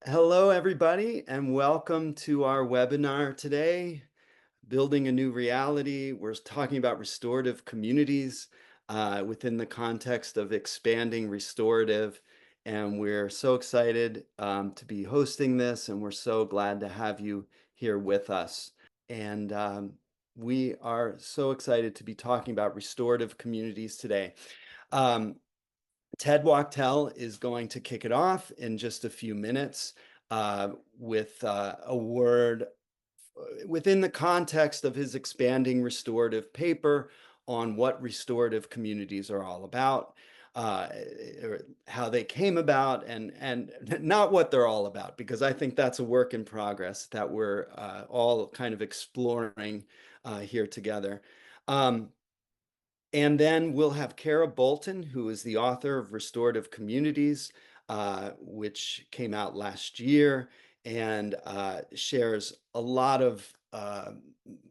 Hello, everybody, and welcome to our webinar today, Building a New Reality. We're talking about restorative communities within the context of expanding restorative. And we're so excited to be hosting this, and we're so glad to have you here with us. And we are so excited to be talking about restorative communities today. Um, Ted Wachtel is going to kick it off in just a few minutes with a word within the context of his expanding restorative paper on what restorative communities are all about, how they came about, and not what they're all about, because I think that's a work in progress that we're all kind of exploring here together. Um, and then we'll have Kerra Bolton, who is the author of Restorative Communities, which came out last year and shares a lot of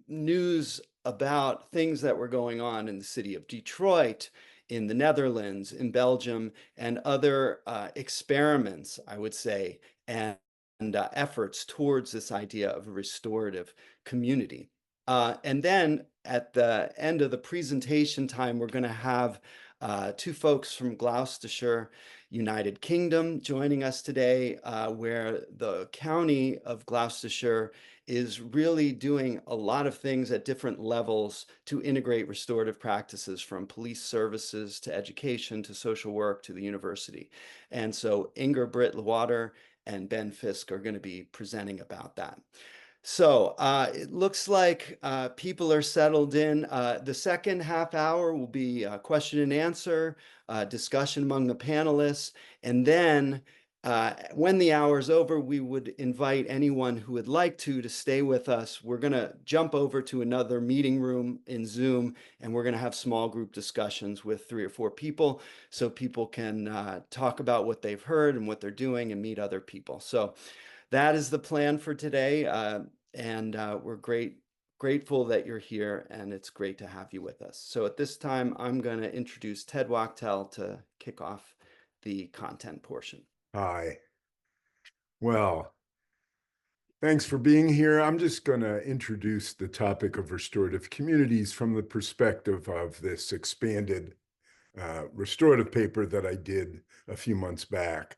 news about things that were going on in the city of Detroit, in the Netherlands, in Belgium, and other experiments, I would say, and efforts towards this idea of a restorative community. And then at the end of the presentation time, we're going to have two folks from Gloucestershire, United Kingdom, joining us today, where the county of Gloucestershire is really doing a lot of things at different levels to integrate restorative practices, from police services to education to social work to the university. And so Brit, Lowater and Ben Fisk are going to be presenting about that. So it looks like people are settled in. The second half hour will be question and answer, discussion among the panelists. And then when the hour is over, we would invite anyone who would like to stay with us. We're going to jump over to another meeting room in Zoom, and we're going to have small group discussions with 3 or 4 people so people can talk about what they've heard and what they're doing and meet other people. So that is the plan for today. And we're grateful that you're here, and it's great to have you with us. So at this time, I'm going to introduce Ted Wachtel to kick off the content portion. Hi. Well, thanks for being here. I'm just going to introduce the topic of restorative communities from the perspective of this expanded restorative paper that I did a few months back.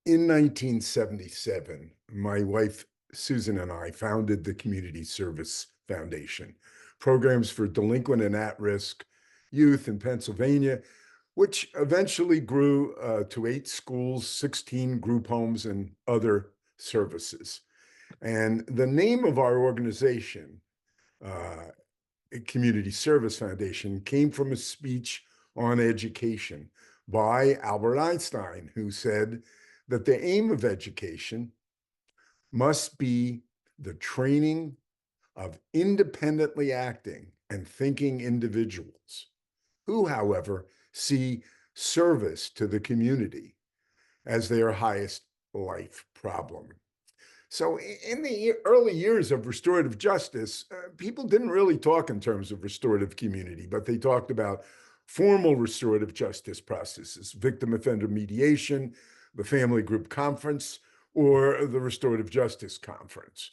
In 1977, my wife, Susan, and I founded the Community Service Foundation, programs for delinquent and at-risk youth in Pennsylvania, which eventually grew to 8 schools, 16 group homes, and other services. And the name of our organization, uh, Community Service Foundation, came from a speech on education by Albert Einstein, who said that the aim of education must be the training of independently acting and thinking individuals who, however, see service to the community as their highest life problem. So in the early years of restorative justice, people didn't really talk in terms of restorative community, but they talked about formal restorative justice processes, victim offender mediation, the family group conference, or the restorative justice conference.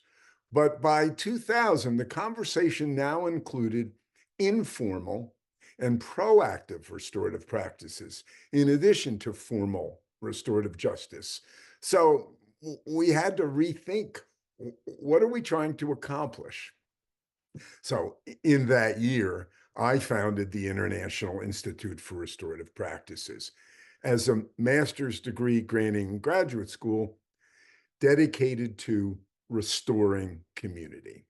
But by 2000, the conversation now included informal and proactive restorative practices, in addition to formal restorative justice. So we had to rethink, what are we trying to accomplish? So in that year, I founded the International Institute for Restorative Practices as a master's degree granting graduate school dedicated to restoring community.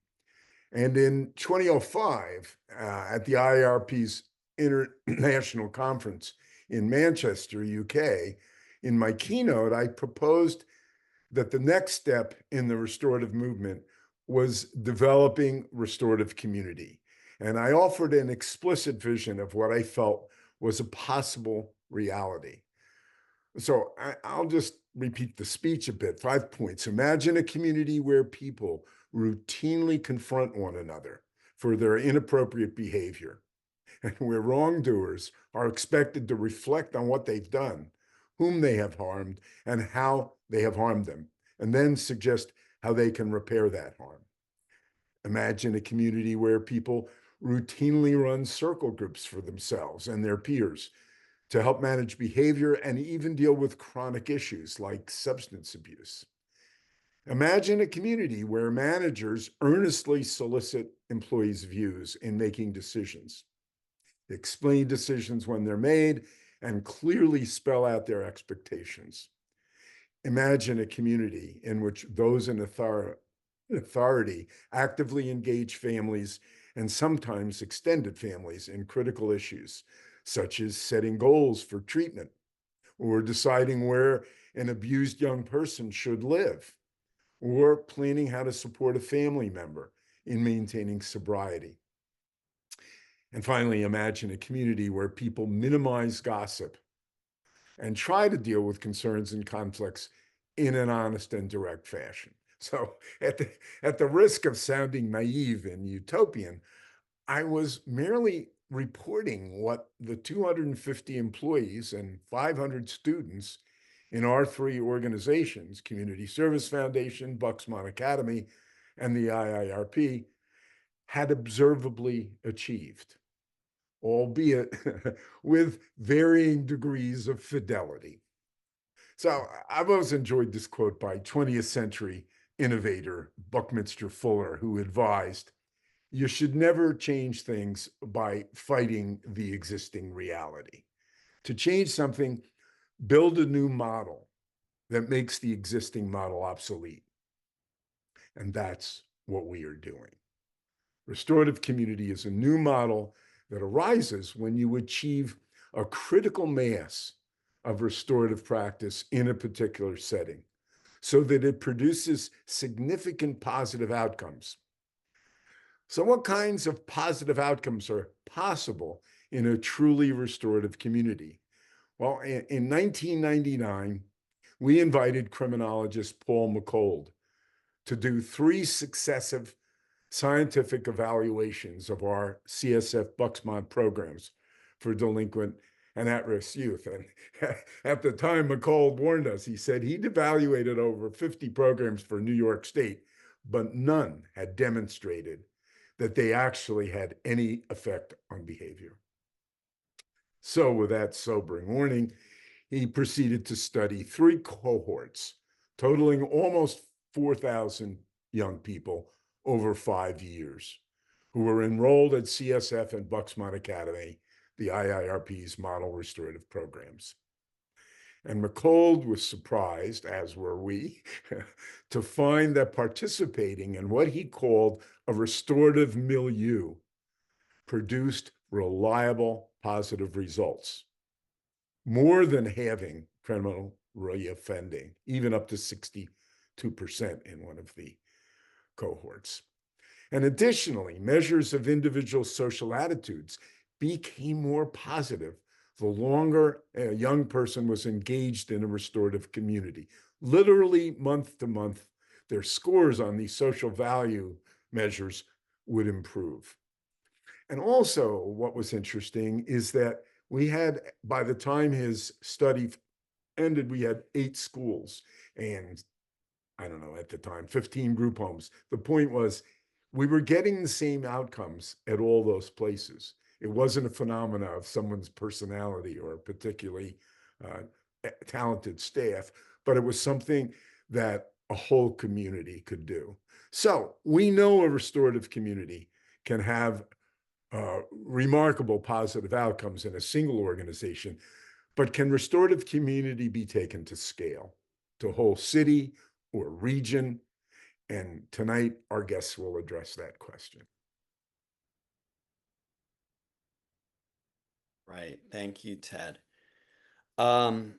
And in 2005, at the IRP's International Conference in Manchester, UK, in my keynote, I proposed that the next step in the restorative movement was developing restorative community. And I offered an explicit vision of what I felt was a possible reality. So I'll just repeat the speech a bit. 5 points. Imagine a community where people routinely confront one another for their inappropriate behavior, and where wrongdoers are expected to reflect on what they've done, whom they have harmed, and how they have harmed them, and then suggest how they can repair that harm. Imagine a community where people routinely run circle groups for themselves and their peers to help manage behavior and even deal with chronic issues like substance abuse. Imagine a community where managers earnestly solicit employees' views in making decisions, explain decisions when they're made, and clearly spell out their expectations. Imagine a community in which those in authority actively engage families and sometimes extended families in critical issues, such as setting goals for treatment or deciding where an abused young person should live, or planning how to support a family member in maintaining sobriety. And finally, imagine a community where people minimize gossip and try to deal with concerns and conflicts in an honest and direct fashion. So, at the risk of sounding naive and utopian, I was merely reporting what the 250 employees and 500 students in our three organizations, Community Service Foundation, Bucksmont Academy, and the IIRP, had observably achieved, albeit with varying degrees of fidelity. So I've always enjoyed this quote by 20th century innovator Buckminster Fuller, who advised, you should never change things by fighting the existing reality. To change something, build a new model that makes the existing model obsolete. And that's what we are doing. Restorative community is a new model that arises when you achieve a critical mass of restorative practice in a particular setting so that it produces significant positive outcomes. So, what kinds of positive outcomes are possible in a truly restorative community? Well, in 1999, we invited criminologist Paul McCold to do 3 successive scientific evaluations of our CSF Bucksmont programs for delinquent and at-risk youth. And at the time, McCold warned us. He said he'd evaluated over 50 programs for New York State, but none had demonstrated that they actually had any effect on behavior. So, with that sobering warning, he proceeded to study 3 cohorts, totaling almost 4,000 young people over 5 years, who were enrolled at CSF and Bucksmont Academy, the IIRP's model restorative programs. And McCold was surprised, as were we, to find that participating in what he called a restorative milieu produced reliable positive results, more than halving criminal reoffending, even up to 62% in one of the cohorts. And additionally, measures of individual social attitudes became more positive the longer a young person was engaged in a restorative community. Literally, month to month, their scores on these social value measures would improve. And also, what was interesting is that we had, by the time his study ended, we had 8 schools and I don't know, at the time, 15 group homes. The point was, we were getting the same outcomes at all those places. It wasn't a phenomena of someone's personality or a particularly uh, talented staff, but it was something that a whole community could do. So we know a restorative community can have remarkable positive outcomes in a single organization, but can restorative community be taken to scale, to a whole city or region? And tonight, our guests will address that question. Right. Thank you, Ted. Um,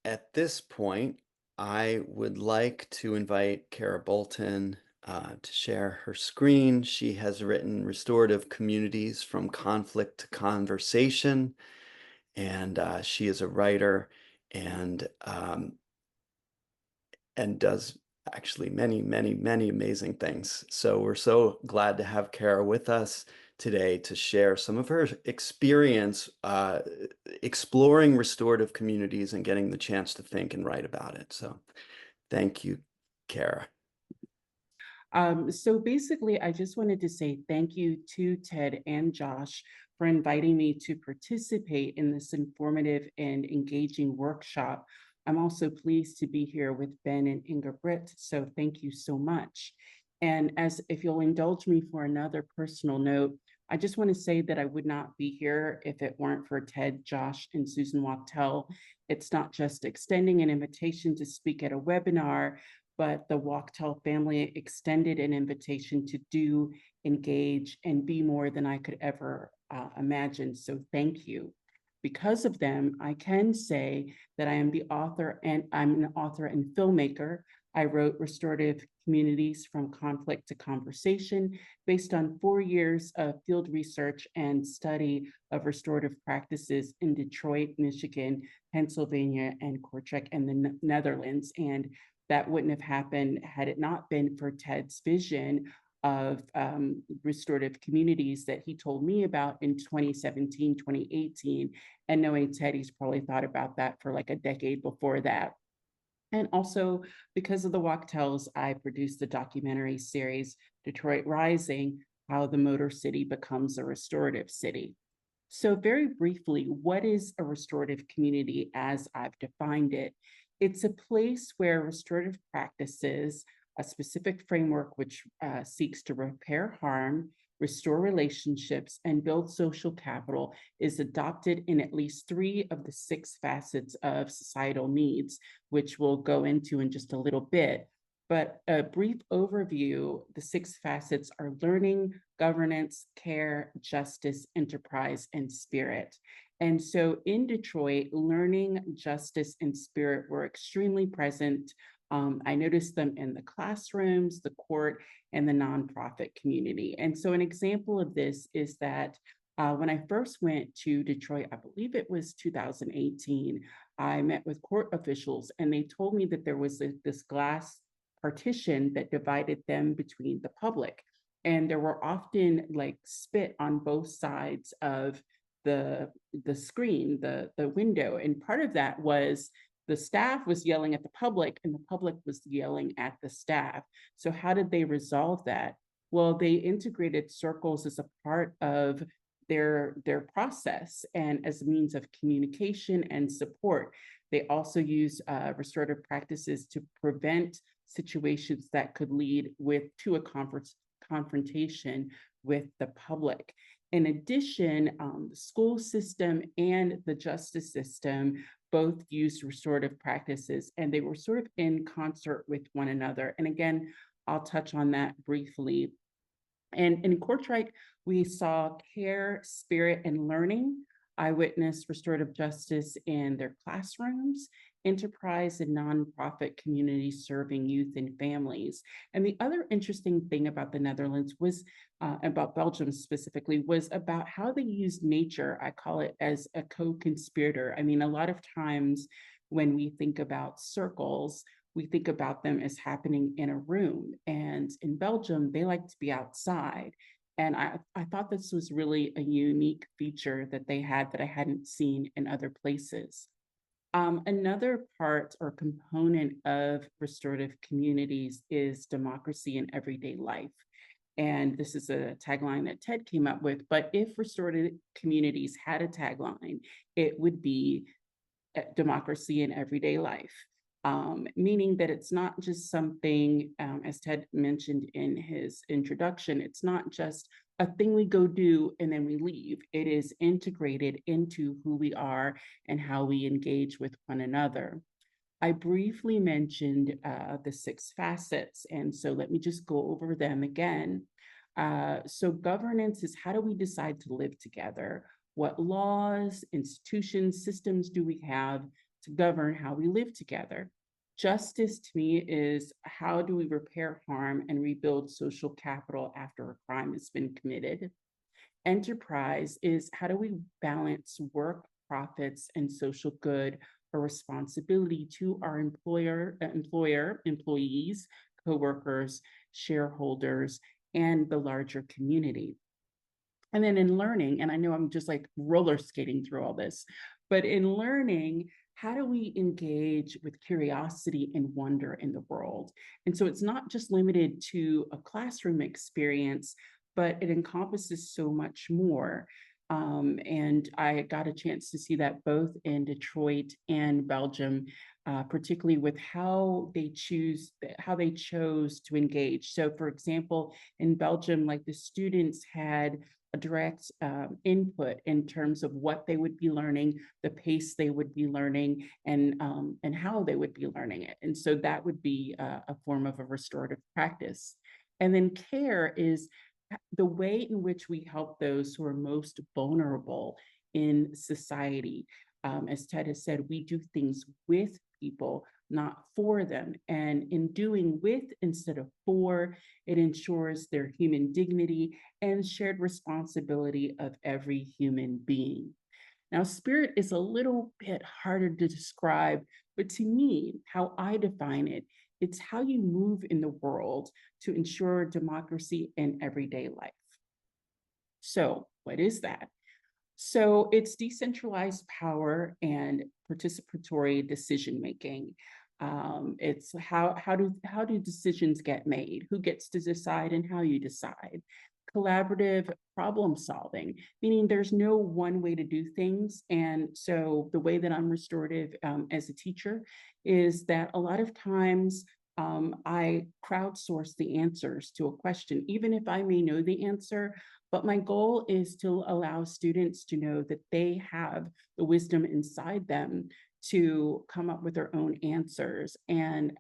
at this point, I would like to invite Kerra Bolton to share her screen. She has written Restorative Communities from Conflict to Conversation, and she is a writer and does actually many, many, many amazing things. So we're so glad to have Kerra with us. today to share some of her experience exploring restorative communities and getting the chance to think and write about it. So thank you, Kara. So basically, I just wanted to say thank you to Ted and Josh for inviting me to participate in this informative and engaging workshop. I'm also pleased to be here with Ben and Inga Brit, so thank you so much. And as if you'll indulge me for another personal note, I just want to say that I would not be here if it weren't for Ted, Josh, and Susan Wachtel. It's not just extending an invitation to speak at a webinar, but the Wachtel family extended an invitation to do, engage, and be more than I could ever imagine. So thank you. Because of them, I can say that I am the author, and I'm an author and filmmaker. I wrote Restorative Communities from Conflict to Conversation based on 4 years of field research and study of restorative practices in Detroit, Michigan, Pennsylvania, and Kortrijk and the Netherlands. And that wouldn't have happened had it not been for Ted's vision of restorative communities that he told me about in 2017, 2018. And knowing Ted, he's probably thought about that for like a decade before that. And also because of the Wachtels, I produced the documentary series, Detroit Rising, How the Motor City Becomes a Restorative City. So very briefly, what is a restorative community as I've defined it? It's a place where restorative practices, a specific framework which seeks to repair harm, restore relationships, and build social capital, is adopted in at least 3 of the 6 facets of societal needs, which we'll go into in just a little bit. But a brief overview, the 6 facets are learning, governance, care, justice, enterprise, and spirit. And so in Detroit, learning, justice, and spirit were extremely present. I noticed them in the classrooms, the court, and the nonprofit community. And so an example of this is that when I first went to Detroit, I believe it was 2018, I met with court officials and they told me that there was this glass partition that divided them between the public. And there were often like spit on both sides of the screen, the window. And part of that was the staff was yelling at the public and the public was yelling at the staff. So how did they resolve that? Well, they integrated circles as a part of their process and as a means of communication and support. They also use restorative practices to prevent situations that could lead to a confrontation with the public. In addition, the school system and the justice system both used restorative practices, and they were sort of in concert with one another. And again, I'll touch on that briefly. And in Kortrijk, we saw care, spirit, and learning. I witnessed restorative justice in their classrooms, enterprise and nonprofit communities serving youth and families. And the other interesting thing about the Netherlands was, about Belgium specifically, was about how they used nature. I call it as a co-conspirator. I mean, a lot of times when we think about circles, we think about them as happening in a room. And in Belgium, they like to be outside. And I thought this was really a unique feature that they had that I hadn't seen in other places. Another part or component of restorative communities is democracy in everyday life. And this is a tagline that Ted came up with, but if restorative communities had a tagline, it would be democracy in everyday life. Meaning that it's not just something, as Ted mentioned in his introduction, it's not just a thing we go do and then we leave. It is integrated into who we are and how we engage with one another. I briefly mentioned the 6 facets, and so let me just go over them again. So governance is, how do we decide to live together? What laws, institutions, systems do we have to govern how we live together? Justice to me is, how do we repair harm and rebuild social capital after a crime has been committed? Enterprise is, how do we balance work, profits, and social good or responsibility to our employees, coworkers, shareholders, and the larger community? And then in learning, and I know I'm just like roller skating through all this, but in learning, how do we engage with curiosity and wonder in the world? And so it's not just limited to a classroom experience, but it encompasses so much more. And I got a chance to see that both in Detroit and Belgium, particularly with how they chose to engage. So, for example, in Belgium, like the students had a direct input in terms of what they would be learning, the pace they would be learning, and how they would be learning it. And so that would be a form of a restorative practice. And then care is the way in which we help those who are most vulnerable in society. As Ted has said, we do things with people, not for them. And in doing with instead of for, it ensures their human dignity and shared responsibility of every human being. Now, spirit is a little bit harder to describe, but to me, how I define it, it's how you move in the world to ensure democracy in everyday life. So, what is that? So it's decentralized power and participatory decision making. It's how do decisions get made? Who gets to decide and how you decide? Collaborative problem solving, meaning there's no one way to do things. And so the way that I'm restorative as a teacher is that a lot of times I crowdsource the answers to a question, even if I may know the answer. But my goal is to allow students to know that they have the wisdom inside them to come up with their own answers. And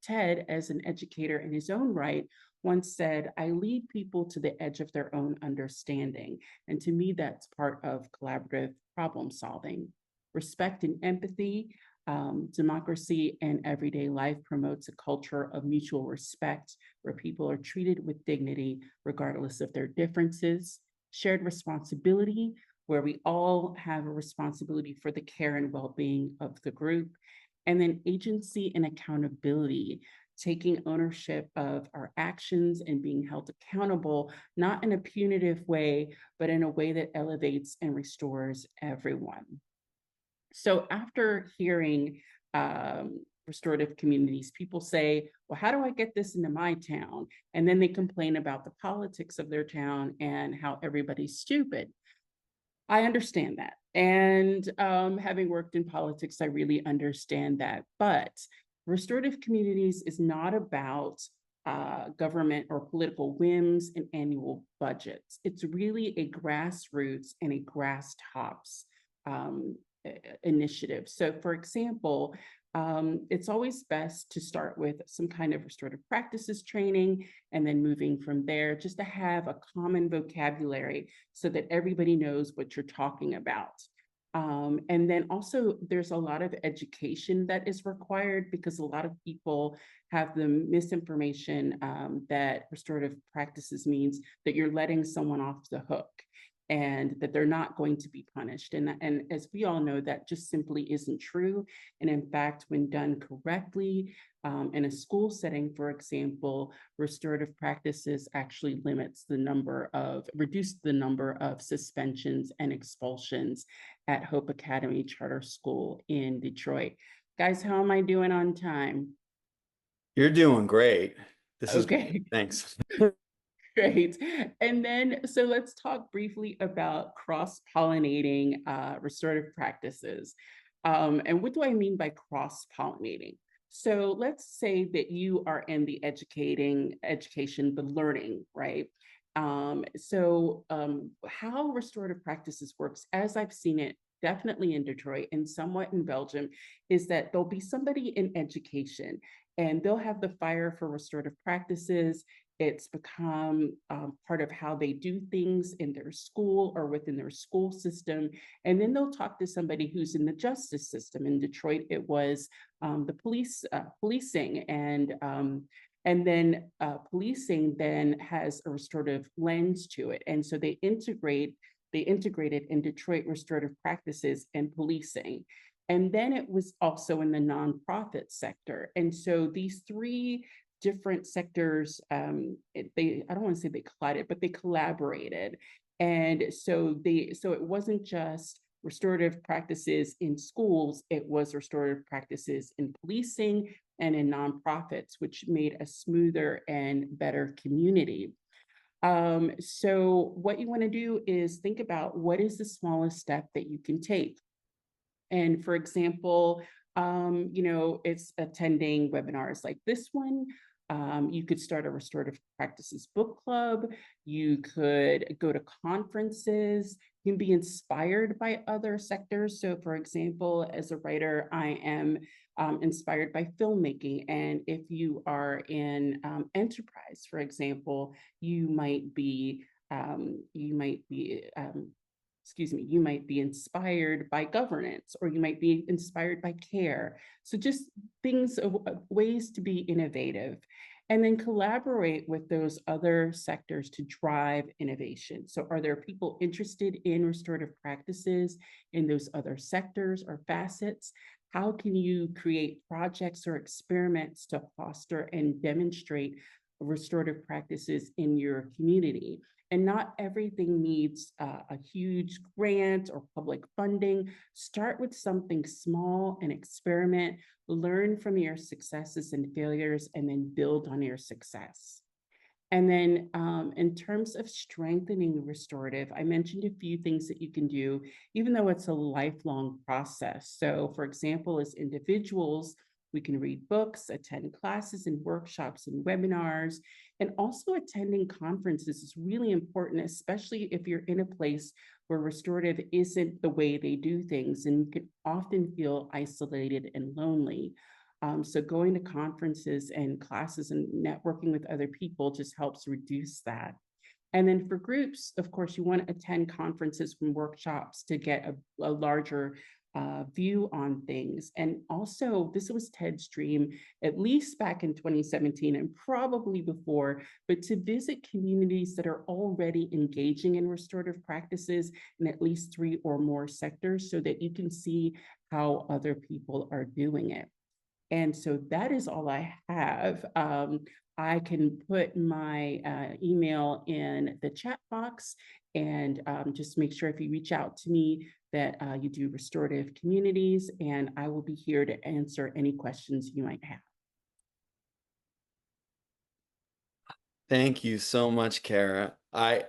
Ted, as an educator in his own right, once said, I lead people to the edge of their own understanding. And to me, that's part of collaborative problem solving. Respect and empathy, democracy and everyday life promotes a culture of mutual respect where people are treated with dignity regardless of their differences. Shared responsibility, where we all have a responsibility for the care and well-being of the group. And then agency and accountability, taking ownership of our actions and being held accountable, not in a punitive way, but in a way that elevates and restores everyone. So after hearing restorative communities, people say, well, how do I get this into my town? And then they complain about the politics of their town and how everybody's stupid. I understand that. And having worked in politics, I really understand that. But restorative communities is not about government or political whims and annual budgets. It's really a grassroots and a grass tops initiative. So, for example, it's always best to start with some kind of restorative practices training and then moving from there just to have a common vocabulary so that everybody knows what you're talking about. And then also there's a lot of education that is required because a lot of people have the misinformation that restorative practices means that you're letting someone off the hook and that they're not going to be punished. And as we all know, that just simply isn't true. And in fact, when done correctly, in a school setting, for example, restorative practices actually reduce the number of suspensions and expulsions at Hope Academy Charter School in Detroit. Guys, how am I doing on time? You're doing great. This is Okay. great. Thanks. Great. And then, so let's talk briefly about cross-pollinating restorative practices. And what do I mean by cross-pollinating? So let's say that you are in the education, the learning, right? How restorative practices works, as I've seen it, definitely in Detroit and somewhat in Belgium, is that there'll be somebody in education and they'll have the fire for restorative practices. It's become part of how they do things in their school or within their school system. And then they'll talk to somebody who's in the justice system. In Detroit, it was the policing. And then policing then has a restorative lens to it. And so they integrated in Detroit restorative practices and policing. And then it was also in the nonprofit sector. And so these three different sectors, I don't want to say they collided, but they collaborated. And so it wasn't just restorative practices in schools, it was restorative practices in policing and in nonprofits, which made a smoother and better community. So what you want to do is think about what is the smallest step that you can take. And for example, it's attending webinars like this one. You could start a restorative practices book club. You could go to conferences. You can be inspired by other sectors. So for example, as a writer, I am inspired by filmmaking. And if you are in enterprise, for example, you might be you might be inspired by governance, or you might be inspired by care. So just things of ways to be innovative, and then collaborate with those other sectors to drive innovation. So are there people interested in restorative practices in those other sectors or facets? How can you create projects or experiments to foster and demonstrate restorative practices in your community? And not everything needs a huge grant or public funding. Start with something small and experiment, learn from your successes and failures, and then build on your success. And then in terms of strengthening restorative, I mentioned a few things that you can do, even though it's a lifelong process. So for example, as individuals, we can read books, attend classes and workshops and webinars, and also attending conferences is really important, especially if you're in a place where restorative isn't the way they do things, and you can often feel isolated and lonely. So going to conferences and classes and networking with other people just helps reduce that. And then for groups, of course, you want to attend conferences and workshops to get a larger view on things. And also, this was Ted's dream, at least back in 2017 and probably before, but to visit communities that are already engaging in restorative practices in at least 3 or more sectors so that you can see how other people are doing it. And so that is all I have. I can put my email in the chat box, and just make sure if you reach out to me that you do restorative communities, and I will be here to answer any questions you might have. Thank you so much, Kara. I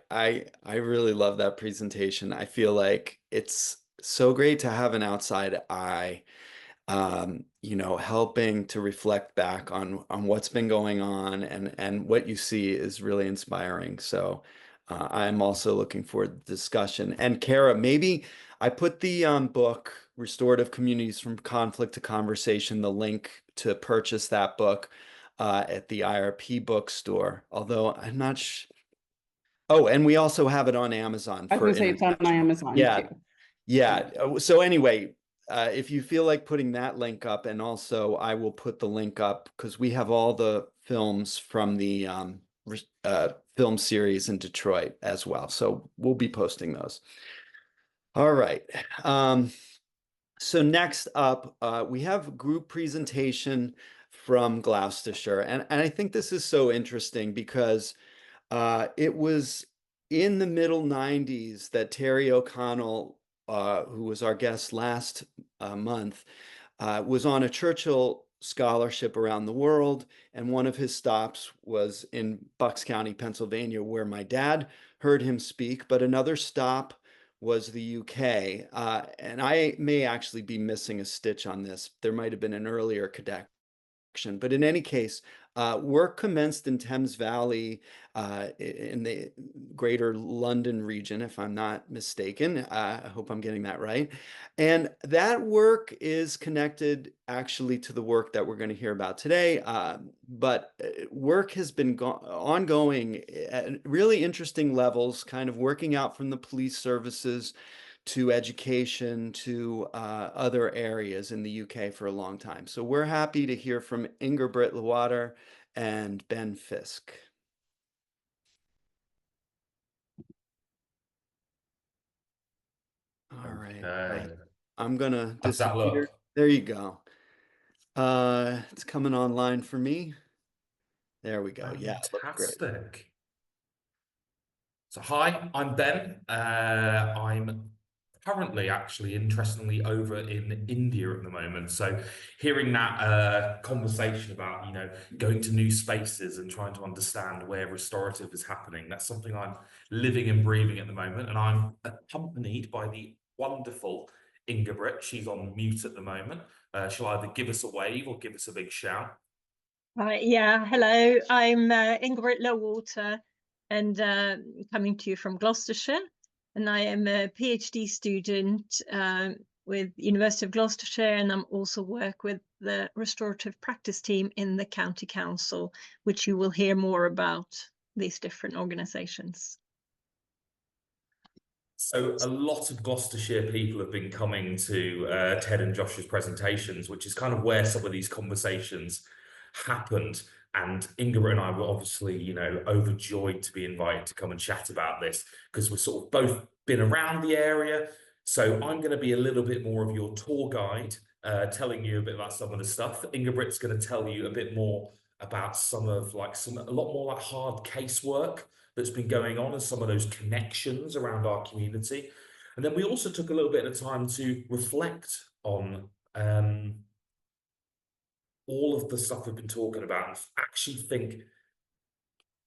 really love that presentation. I feel like it's so great to have an outside eye, helping to reflect back on what's been going on, and what you see is really inspiring. So I'm also looking forward to the discussion. And Kara, maybe I put the book Restorative Communities from Conflict to Conversation, the link to purchase that book at the IRP bookstore. Although I'm not sure. Oh, and we also have it on Amazon I was for gonna say it's on international. Amazon Yeah, too. yeah. So anyway, if you feel like putting that link up, and also I will put the link up because we have all the films from the film series in Detroit as well. So we'll be posting those. All right. So next up, we have group presentation from Gloucestershire. And I think this is so interesting because it was in the middle 90s that Terry O'Connell, who was our guest last month, was on a Churchill scholarship around the world. And one of his stops was in Bucks County, Pennsylvania, where my dad heard him speak. But another stop was the UK. And I may actually be missing a stitch on this. There might have been an earlier cadet. But in any case, work commenced in Thames Valley in the greater London region, if I'm not mistaken. I hope I'm getting that right. And that work is connected actually to the work that we're going to hear about today. But work has been ongoing at really interesting levels, kind of working out from the police services to education to other areas in the UK for a long time. So we're happy to hear from Brit Lowater and Ben Fisk. All right. Okay. I'm gonna How's that disappear. look? There you go. It's coming online for me. There we go. Yeah, it looks great. Fantastic. So hi, I'm Ben. I'm currently actually interestingly over in India at the moment. So hearing that conversation about, going to new spaces and trying to understand where restorative is happening, that's something I'm living and breathing at the moment. And I'm accompanied by the wonderful Brit. She's on mute at the moment. She'll either give us a wave or give us a big shout. Yeah, hello. I'm Brit Lowater and coming to you from Gloucestershire. And I am a PhD student with University of Gloucestershire, and I'm also work with the restorative practice team in the County Council, which you will hear more about these different organisations. So a lot of Gloucestershire people have been coming to Ted and Josh's presentations, which is kind of where some of these conversations happened. And Ingrid and I were obviously, overjoyed to be invited to come and chat about this because we've sort of both been around the area. So I'm going to be a little bit more of your tour guide, telling you a bit about some of the stuff. Ingrid's going to tell you a bit more about a lot more like hard casework that's been going on and some of those connections around our community. And then we also took a little bit of time to reflect on all of the stuff we've been talking about and actually think,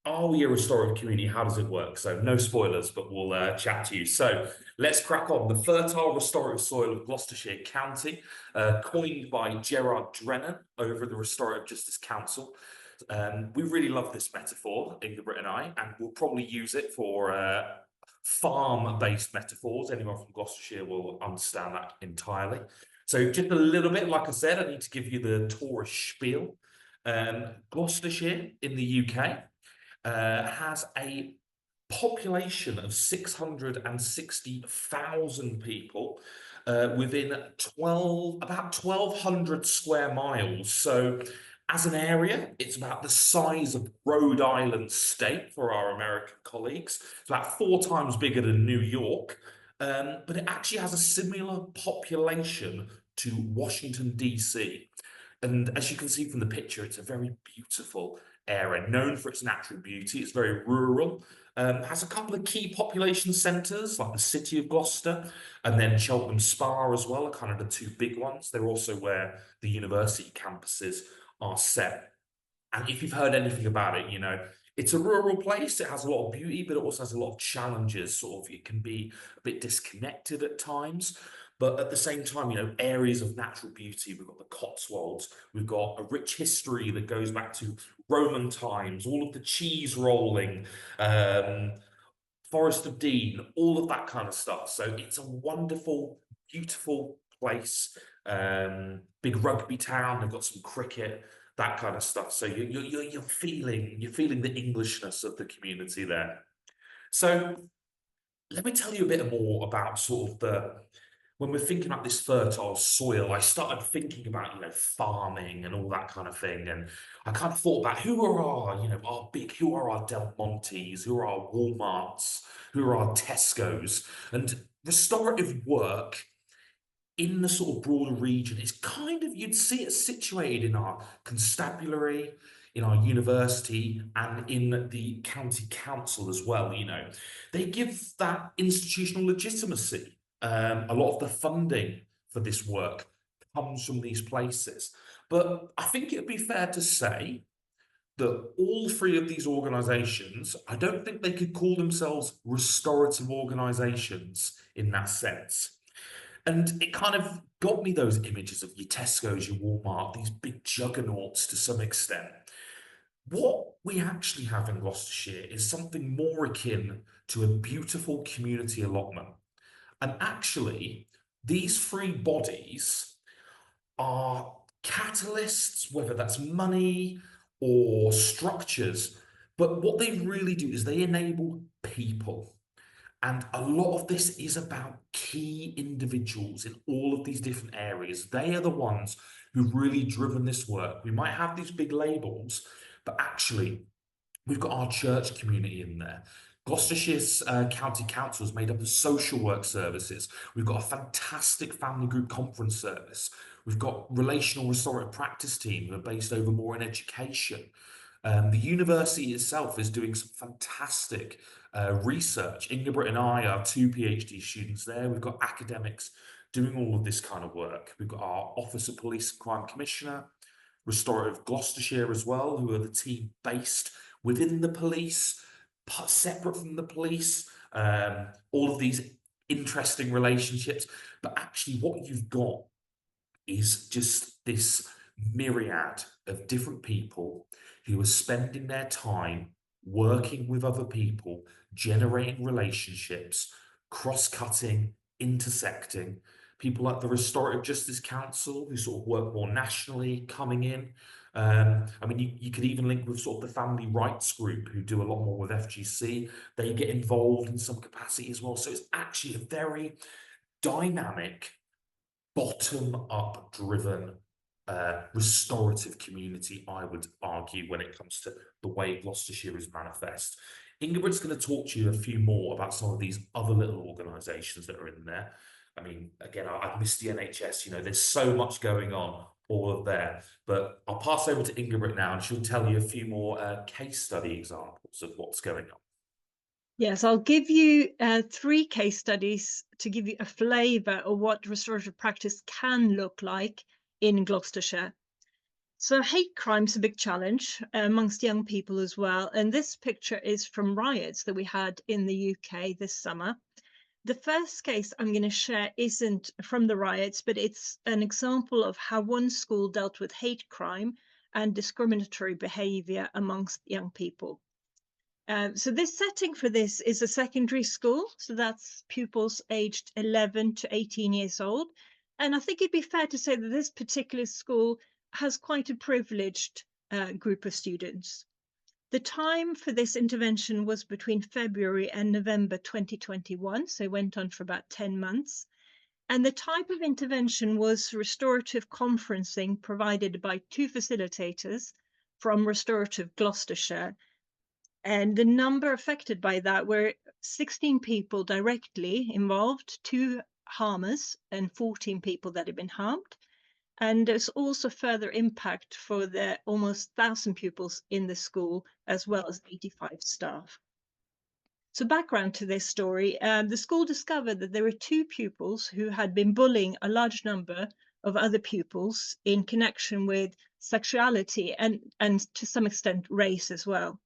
are we a restorative community? How does it work? So no spoilers, but we'll chat to you. So let's crack on. The fertile restorative soil of Gloucestershire County, coined by Gerard Drennan over at the Restorative Justice Council. We really love this metaphor, Brit and I, and we'll probably use it for farm-based metaphors. Anyone from Gloucestershire will understand that entirely. So just a little bit, like I said, I need to give you the tourist spiel. Gloucestershire in the UK has a population of 660,000 people within about 1,200 square miles. So as an area, it's about the size of Rhode Island state for our American colleagues. It's about 4 times bigger than New York, but it actually has a similar population to Washington, D.C. And as you can see from the picture, it's a very beautiful area, known for its natural beauty. It's very rural. Has a couple of key population centres, like the city of Gloucester, and then Cheltenham Spa as well, are kind of the 2 big ones. They're also where the university campuses are set. And if you've heard anything about it, it's a rural place. It has a lot of beauty, but it also has a lot of challenges. Sort of, it can be a bit disconnected at times. But at the same time, areas of natural beauty. We've got the Cotswolds. We've got a rich history that goes back to Roman times, all of the cheese rolling, Forest of Dean, all of that kind of stuff. So it's a wondrful, beautiful place. Big rugby town. They've got some cricket, that kind of stuff. So you're feeling the Englishness of the community there. So let me tell you a bit more about sort of when we're thinking about this fertile soil, I started thinking about, farming and all that kind of thing. And I kind of thought about who are who are our Del Montes, who are our Walmarts, who are our Tesco's. And restorative work in the sort of broader region is kind of, you'd see it situated in our constabulary, in our university, and in the county council as well. They give that institutional legitimacy. A lot of the funding for this work comes from these places. But I think it would be fair to say that all 3 of these organisations, I don't think they could call themselves restorative organisations in that sense. And it kind of got me those images of your Tesco's, your Walmart, these big juggernauts to some extent. What we actually have in Gloucestershire is something more akin to a beautiful community allotment. And actually, these 3 bodies are catalysts, whether that's money or structures. But what they really do is they enable people. And a lot of this is about key individuals in all of these different areas. They are the ones who've really driven this work. We might have these big labels, but actually, we've got our church community in there. Gloucestershire's County Council is made up of social work services. We've got a fantastic family group conference service. We've got relational restorative practice team who are based over more in education. The university itself is doing some fantastic research. Brit and I are two PhD students there. We've got academics doing all of this kind of work. We've got our Office of Police Crime Commissioner, Restorative Gloucestershire as well, who are the team based within the police, separate from the police, all of these interesting relationships. But actually what you've got is just this myriad of different people who are spending their time working with other people, generating relationships, cross-cutting, intersecting. People like the Restorative Justice Council, who sort of work more nationally, coming in. I mean, you could even link with sort of the family rights group, who do a lot more with FGC. They get involved in some capacity as well. So it's actually a very dynamic, bottom-up driven restorative community, I would argue, when it comes to the way Gloucestershire is manifest. Brit's going to talk to you a few more about some of these other little organisations that are in there. I mean, again, I've missed the NHS, you know, there's so much going on all of there. But I'll pass over to Brit now, and she'll tell you a few more case study examples of what's going on. Yes, I'll give you 3 case studies to give you a flavour of what restorative practice can look like in Gloucestershire. So hate crime's a big challenge amongst young people as well. And this picture is from riots that we had in the UK this summer. The first case I'm going to share isn't from the riots, but it's an example of how one school dealt with hate crime and discriminatory behaviour amongst young people. So this setting for this is a secondary school. So that's pupils aged 11 to 18 years old. And I think it'd be fair to say that this particular school has quite a privileged group of students. The time for this intervention was between February and November 2021, so it went on for about 10 months. And the type of intervention was restorative conferencing provided by 2 facilitators from Restorative Gloucestershire. And the number affected by that were 16 people directly involved, 2 harmers, and 14 people that had been harmed. And there's also further impact for the almost 1,000 pupils in the school, as well as 85 staff. So background to this story, the school discovered that there were 2 pupils who had been bullying a large number of other pupils in connection with sexuality and to some extent race as well.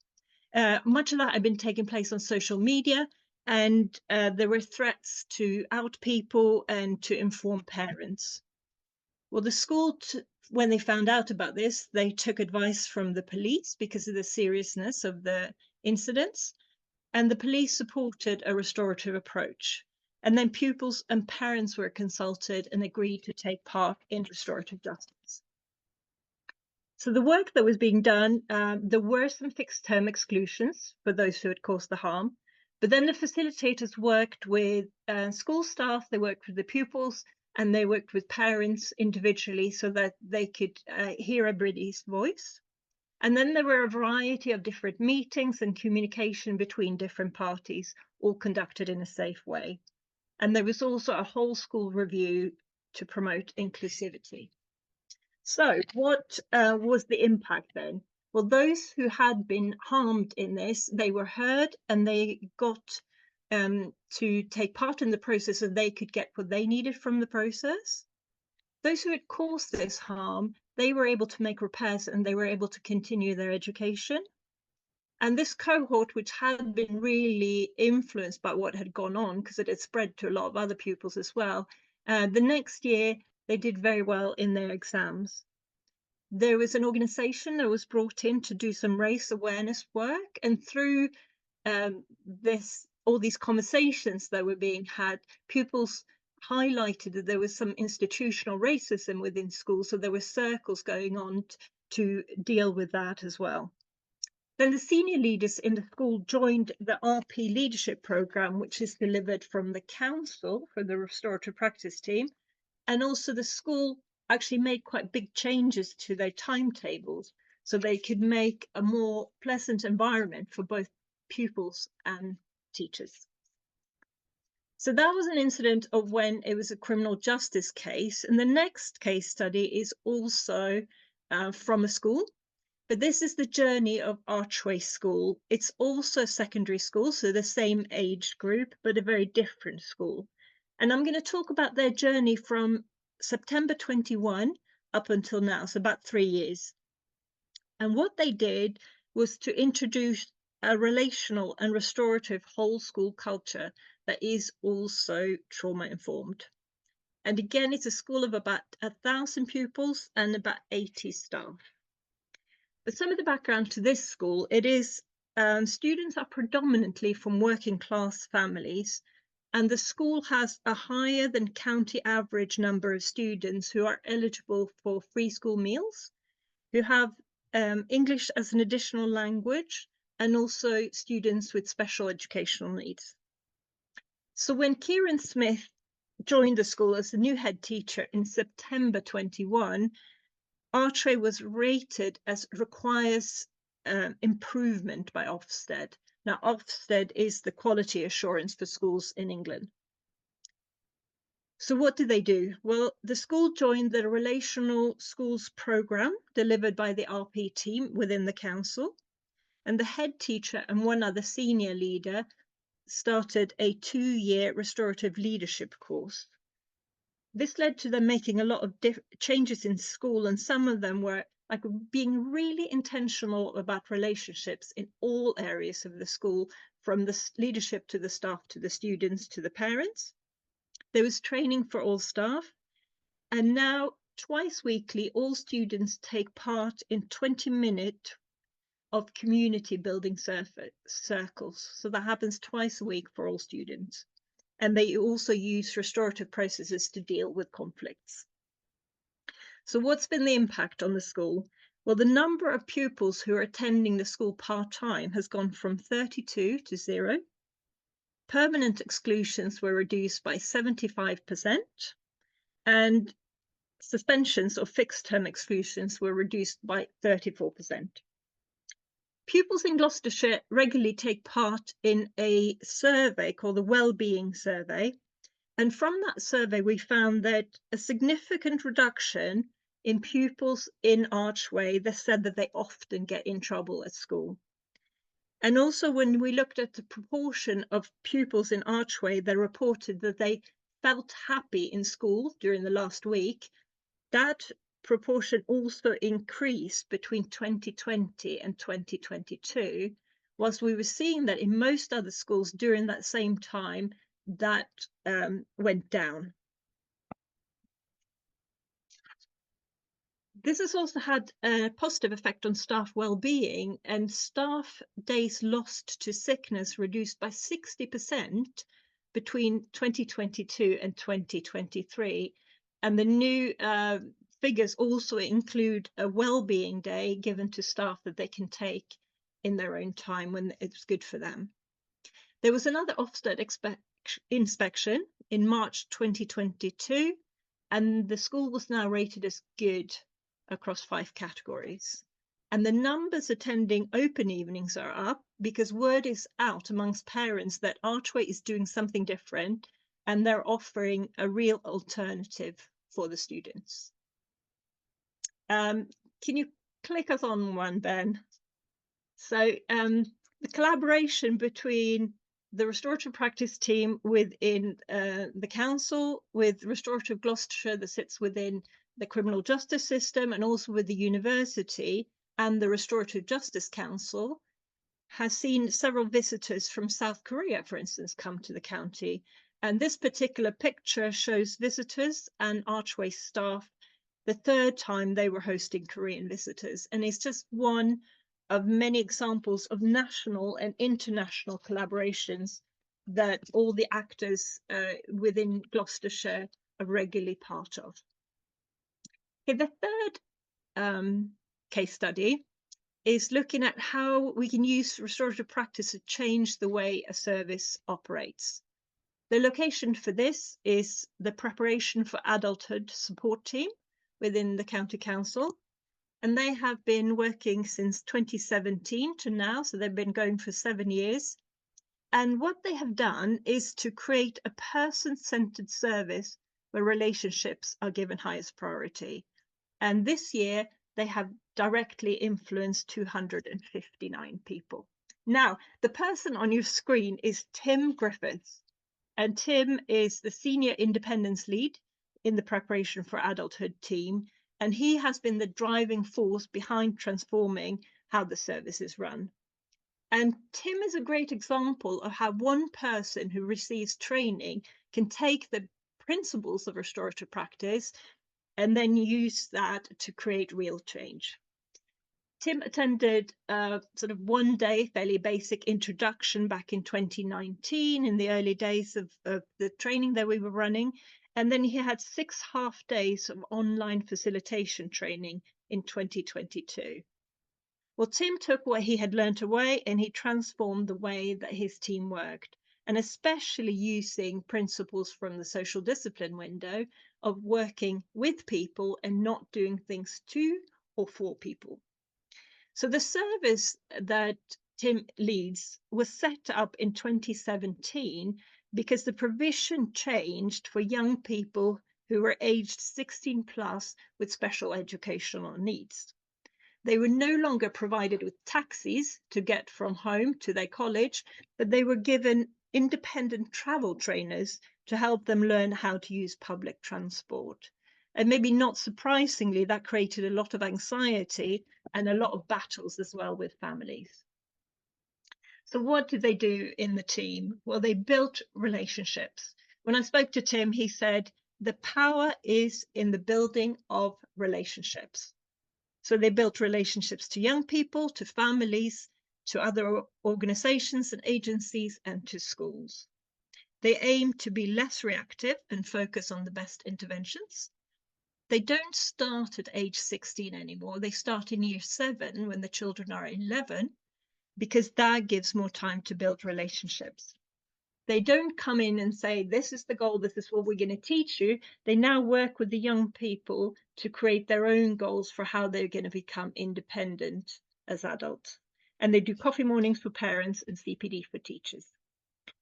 Much of that had been taking place on social media, and there were threats to out people and to inform parents. Well, the school, when they found out about this, they took advice from the police because of the seriousness of the incidents, and the police supported a restorative approach. And then pupils and parents were consulted and agreed to take part in restorative justice. So the work that was being done, there were some fixed term exclusions for those who had caused the harm, but then the facilitators worked with school staff, they worked with the pupils, and they worked with parents individually so that they could hear everybody's voice. And then there were a variety of different meetings and communication between different parties, all conducted in a safe way. And there was also a whole school review to promote inclusivity. So what was the impact then? Well, those who had been harmed in this, they were heard and they got to take part in the process, and they could get what they needed from the process. Those who had caused this harm, they were able to make repairs and they were able to continue their education. And this cohort, which had been really influenced by what had gone on, because it had spread to a lot of other pupils as well, the next year, they did very well in their exams. There was an organisation that was brought in to do some race awareness work, and through all these conversations that were being had, pupils highlighted that there was some institutional racism within schools, so there were circles going on to deal with that as well. Then the senior leaders in the school joined the RP leadership programme, which is delivered from the council for the restorative practice team, and also the school actually made quite big changes to their timetables so they could make a more pleasant environment for both pupils and teachers. So that was an incident of when it was a criminal justice case. And the next case study is also from a school. But this is the journey of Archway School. It's also a secondary school, so the same age group, but a very different school. And I'm going to talk about their journey from September 21 up until now, so about 3 years. And what they did was to introduce a relational and restorative whole school culture that is also trauma informed. And again, it's a school of about 1,000 pupils and about 80 staff. But some of the background to this school, it is students are predominantly from working class families, and the school has a higher than county average number of students who are eligible for free school meals, who have English as an additional language, and also students with special educational needs. So when Kieran Smith joined the school as the new head teacher in September 21, Archway was rated as requires improvement by Ofsted. Now, Ofsted is the quality assurance for schools in England. So what did they do? Well, the school joined the Relational Schools Programme delivered by the RP team within the council, and the head teacher and one other senior leader started a 2-year restorative leadership course. This led to them making a lot of changes in school, and some of them were like being really intentional about relationships in all areas of the school, from the leadership to the staff, to the students, to the parents. There was training for all staff, and now twice weekly, all students take part in 20-minute of community building circles. So that happens twice a week for all students. And they also use restorative processes to deal with conflicts. So what's been the impact on the school? Well, the number of pupils who are attending the school part-time has gone from 32 to 0. Permanent exclusions were reduced by 75%, and suspensions or fixed-term exclusions were reduced by 34%. Pupils in Gloucestershire regularly take part in a survey called the Wellbeing Survey. And from that survey, we found that a significant reduction in pupils in Archway that said that they often get in trouble at school. And also when we looked at the proportion of pupils in Archway that reported that they felt happy in school during the last week, that proportion also increased between 2020 and 2022, whilst we were seeing that in most other schools during that same time, that went down. This has also had a positive effect on staff well-being, and staff days lost to sickness reduced by 60% between 2022 and 2023. And the new figures also include a well-being day given to staff that they can take in their own time when it's good for them. There was another Ofsted inspection in March 2022, and the school was now rated as good across 5 categories. And the numbers attending open evenings are up because word is out amongst parents that Archway is doing something different, and they're offering a real alternative for the students. Can you click us on one, Ben? So the collaboration between the restorative practice team within the council, with Restorative Gloucestershire that sits within the criminal justice system, and also with the university and the Restorative Justice Council, has seen several visitors from South Korea, for instance, come to the county. And this particular picture shows visitors and Archway staff the 3rd time they were hosting Korean visitors. And it's just one of many examples of national and international collaborations that all the actors within Gloucestershire are regularly part of. Okay, the 3rd case study is looking at how we can use restorative practice to change the way a service operates. The location for this is the Preparation for Adulthood support team within the County Council. And they have been working since 2017 to now, so they've been going for 7 years. And what they have done is to create a person-centered service where relationships are given highest priority. And this year, they have directly influence 259 people. Now, the person on your screen is Tim Griffiths, and Tim is the Senior Independence Lead in the Preparation for Adulthood team, and he has been the driving force behind transforming how the service is run. And Tim is a great example of how one person who receives training can take the principles of restorative practice and then use that to create real change. Tim attended a sort of one-day, fairly basic introduction back in 2019, in the early days of the training that we were running. And then he had 6 half days of online facilitation training in 2022. Well, Tim took what he had learned away and he transformed the way that his team worked, and especially using principles from the social discipline window of working with people and not doing things to or for people. So the service that Tim leads was set up in 2017 because the provision changed for young people who were aged 16 plus with special educational needs. They were no longer provided with taxis to get from home to their college, but they were given independent travel trainers to help them learn how to use public transport. And maybe not surprisingly, that created a lot of anxiety and a lot of battles as well with families. So what did they do in the team? Well, they built relationships. When I spoke to Tim, he said, the power is in the building of relationships. So they built relationships to young people, to families, to other organizations and agencies, and to schools. They aim to be less reactive and focus on the best interventions. They don't start at age 16 anymore. They start in year 7 when the children are 11, because that gives more time to build relationships. They don't come in and say, this is the goal, this is what we're going to teach you. They now work with the young people to create their own goals for how they're going to become independent as adults. And they do coffee mornings for parents and CPD for teachers.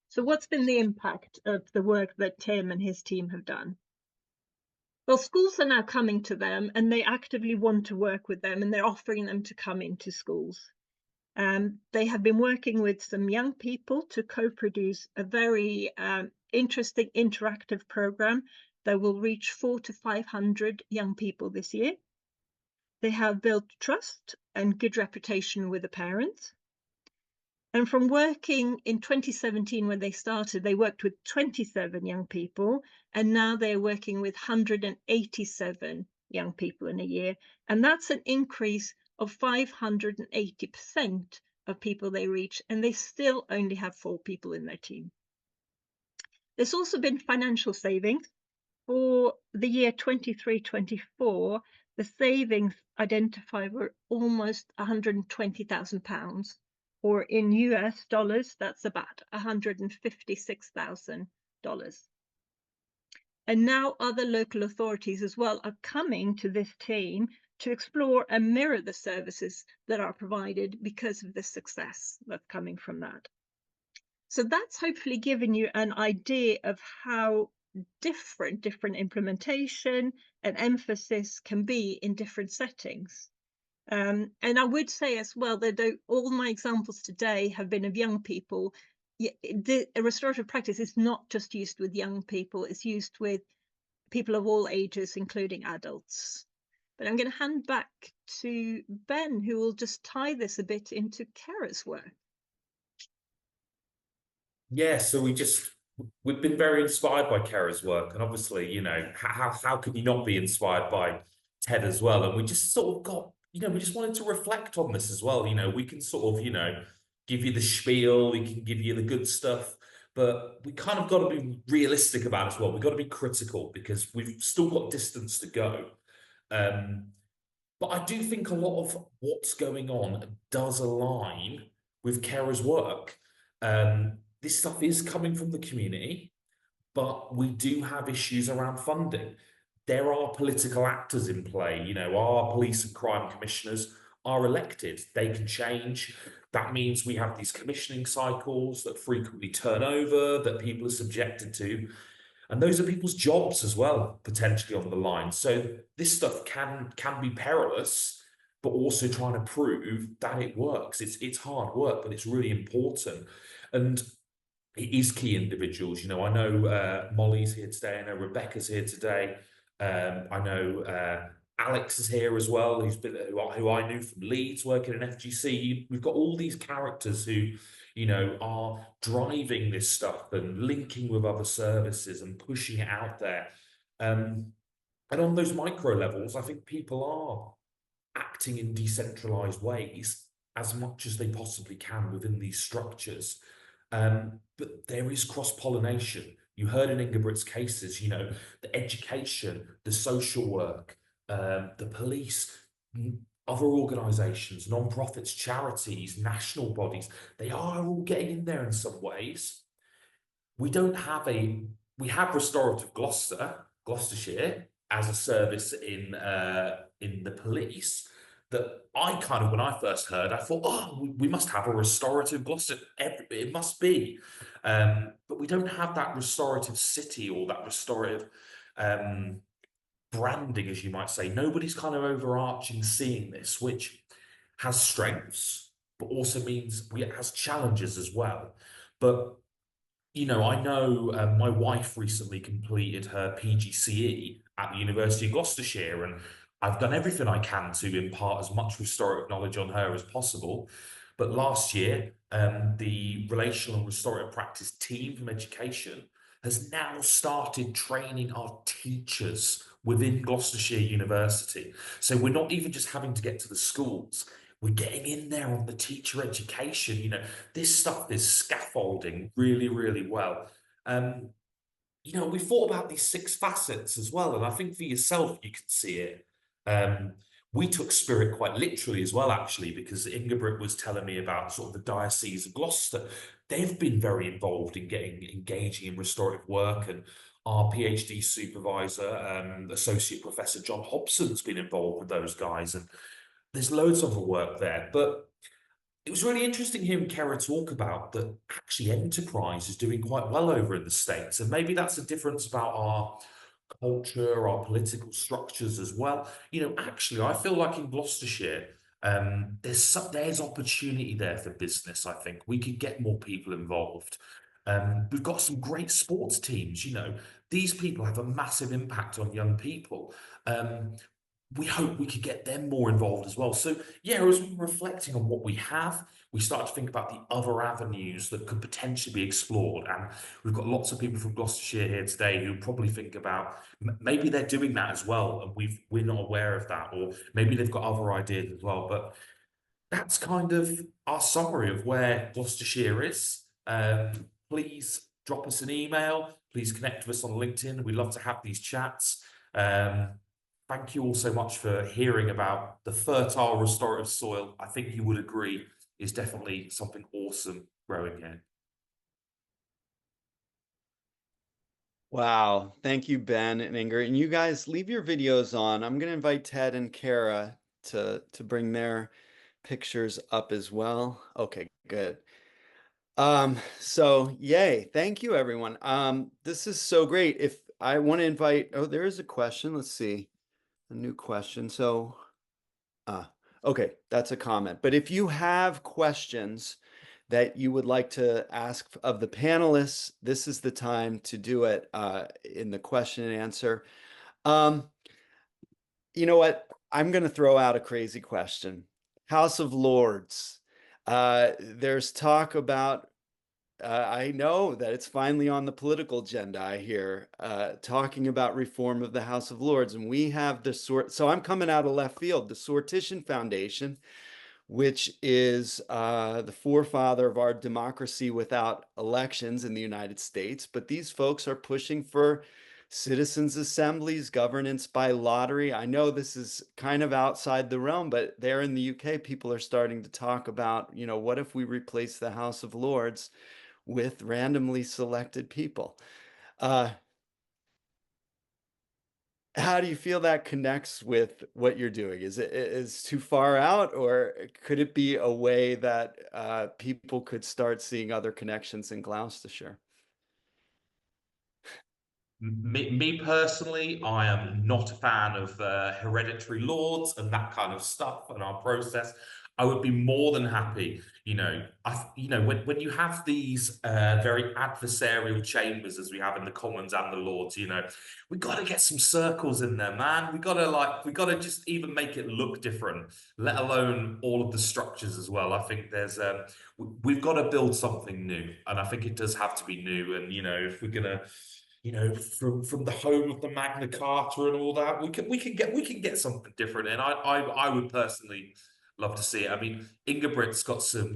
So what's been the impact of the work that Tim and his team have done? Well, schools are now coming to them and they actively want to work with them, and they're offering them to come into schools. They have been working with some young people to co-produce a very interesting interactive program that will reach 400 to 500 young people this year. They have built trust and good reputation with the parents. And from working in 2017, when they started, they worked with 27 young people, and now they're working with 187 young people in a year. And that's an increase of 580% of people they reach, and they still only have 4 people in their team. There's also been financial savings. For the year 23-24, the savings identified were almost £120,000, or in US dollars, that's about $156,000. And now other local authorities as well are coming to this team to explore and mirror the services that are provided because of the success that's coming from that. So that's hopefully given you an idea of how different implementation and emphasis can be in different settings. And I would say as well that though all my examples today have been of young people, the restorative practice is not just used with young people, it's used with people of all ages, including adults. But I'm going to hand back to Ben, who will just tie this a bit into Kerra's work. Yeah, so we've been very inspired by Kerra's work, and obviously, you know, how can you not be inspired by Ted as well? And we just sort of got, you know, we just wanted to reflect on this as well. You know, we can sort of, you know, give you the spiel, we can give you the good stuff, but we kind of got to be realistic about it as well. We've got to be critical because we've still got distance to go. But I do think a lot of what's going on does align with Kerra's work. This stuff is coming from the community, but we do have issues around funding. There are political actors in play. You know, our police and crime commissioners are elected. They can change. That means we have these commissioning cycles that frequently turn over, that people are subjected to. And those are people's jobs as well, potentially on the line. So this stuff can be perilous. but also trying to prove that it works. It's hard work, but it's really important. And it is key individuals. You know, I know Molly's here today. I know Rebecca's here today. I know Alex is here as well, who I knew from Leeds working in FGC. We've got all these characters who, you know, are driving this stuff and linking with other services and pushing it out there. And on those micro levels, I think people are acting in decentralized ways as much as they possibly can within these structures. But there is cross-pollination. You heard in Brit's cases, you know, the education, the social work, the police, other organizations, non-profits, charities, national bodies, they are all getting in there in some ways. We don't have we have Restorative Gloucestershire as a service in the police that I kind of, when I first heard, I thought, oh, we must have a Restorative Gloucester. It must be. But we don't have that restorative city or that restorative branding, as you might say. Nobody's kind of overarching seeing this, which has strengths, but also means it has challenges as well. But you know, I know my wife recently completed her PGCE at the University of Gloucestershire, and I've done everything I can to impart as much restorative knowledge on her as possible. But last year, the Relational and Restorative Practice team from education has now started training our teachers within Gloucestershire University. So we're not even just having to get to the schools. We're getting in there on the teacher education. You know, this stuff is scaffolding really, really well. You know, we thought about these 6 facets as well, and I think for yourself, you can see it. We took spirit quite literally as well, actually, because Brit was telling me about sort of the Diocese of Gloucester. They've been very involved in engaging in restorative work, and our PhD supervisor, Associate Professor John Hobson's been involved with those guys, and there's loads of work there. But it was really interesting hearing Kerra talk about that actually enterprise is doing quite well over in the States. And maybe that's a difference about our culture, our political structures as well. You know, actually, I feel like in Gloucestershire, there's opportunity there for business. I think we could get more people involved. We've got some great sports teams. You know, these people have a massive impact on young people. We hope we could get them more involved as well. So yeah, as we were reflecting on what we have, we start to think about the other avenues that could potentially be explored. And we've got lots of people from Gloucestershire here today who probably think about maybe they're doing that as well, and we're not aware of that, or maybe they've got other ideas as well. But that's kind of our summary of where Gloucestershire is. Please drop us an email. Please connect with us on LinkedIn. We'd love to have these chats. Thank you all so much for hearing about the fertile restorative soil. I think you would agree is definitely something awesome growing here. Wow. Thank you, Ben and Ingrid. And you guys leave your videos on. I'm going to invite Ted and Kerra to bring their pictures up as well. Okay, good. So yay. Thank you, everyone. This is so great. If I want to invite, oh, there is a question. Let's see. A new question. So, okay, that's a comment. But if you have questions that you would like to ask of the panelists, this is the time to do it in the question and answer. You know what? I'm going to throw out a crazy question. House of Lords. There's talk about I know that it's finally on the political agenda, I hear, talking about reform of the House of Lords. And we have so I'm coming out of left field, the Sortition Foundation, which is the forefather of our democracy without elections in the United States. But these folks are pushing for citizens' assemblies, governance by lottery. I know this is kind of outside the realm, but there in the UK, people are starting to talk about, you know, what if we replace the House of Lords with randomly selected people? How do you feel that connects with what you're doing? Is it too far out, or could it be a way that people could start seeing other connections in Gloucestershire? Me personally, I am not a fan of hereditary lords and that kind of stuff and our process. I would be more than happy, when you have these very adversarial chambers as we have in the Commons and the Lords, we got to get some circles in there, man. We got to just even make it look different, let alone all of the structures as well. I think we've got to build something new, and I think it does have to be new. And if we're gonna from the home of the Magna Carta and all that. We can get something different, and I would personally love to see it. I mean, Inga Brit's got some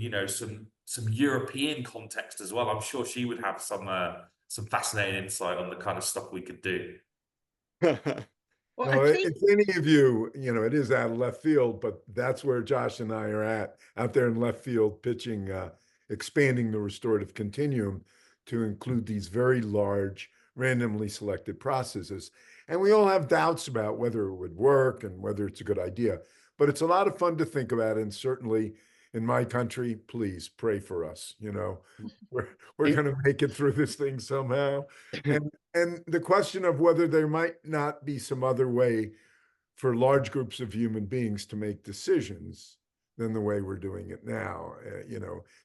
European context as well. I'm sure she would have some fascinating insight on the kind of stuff we could do. Well, I No, think, if any of you, it is out of left field, but that's where Josh and I are out there in left field pitching, expanding the restorative continuum to include these very large, randomly selected processes. And we all have doubts about whether it would work and whether it's a good idea. But it's a lot of fun to think about. And certainly in my country, please pray for us. We're And- going to make it through this thing somehow. And the question of whether there might not be some other way for large groups of human beings to make decisions than the way we're doing it now,